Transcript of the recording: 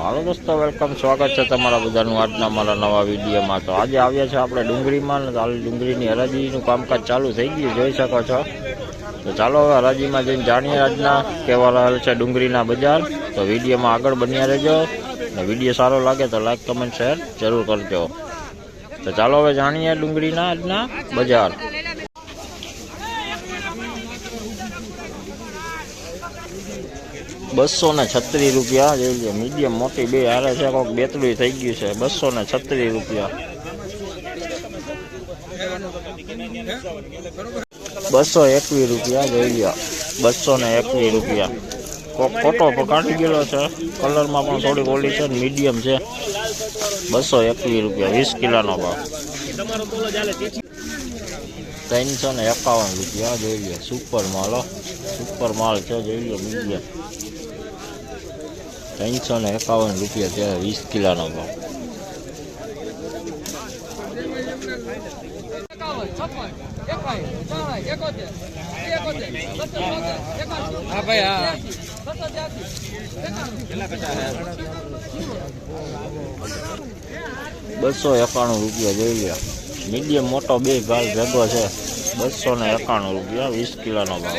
હાલો દોસ્તો, વેલકમ, સ્વાગત છે તમારા બધાનું આજના મારા નવા વિડીયોમાં। તો આજે આવ્યા છે આપણે ડુંગળીમાં, હાલ ડુંગળીની હરાજીનું કામકાજ ચાલુ થઈ ગયું, જોઈ શકો છો। તો ચાલો હવે હરાજીમાં જઈને જાણીએ આજના કેવા રહેલ છે ડુંગળીના બજાર। તો વિડીયોમાં આગળ બન્યા રહેજો, અને વિડીયો સારો લાગે તો લાઈક કમેન્ટ શેર જરૂર કરજો। તો ચાલો હવે જાણીએ ડુંગળીના આજના બજાર। 236 રૂપિયા જોઈ લો, મીડિયમ મોટી બે હારે છે, કોઈક બેતડું થઈ ગયું છે। 236 રૂપિયા, 221 રૂપિયા જોઈ લો, 221 રૂપિયા। કોઈક ફોટો પણ કાઢી ગયેલો છે, કલરમાં પણ થોડીક ઓલી છે, મીડિયમ છે। 221 રૂપિયા, 20 કિલોનો ભાવ। 351 રૂપિયા જોઈ લો, સુપર માલ, સુપર માલ છે, જોઈ લો મીડિયમ। 351 રૂપિયા ત્યારે 20 કિલોનો ભાવ। 291 રૂપિયા જોઈ લો, મીડિયમ મોટો બે ભાગ ભેગો છે। 291 રૂપિયા, 20 કિલોનો ભાવ।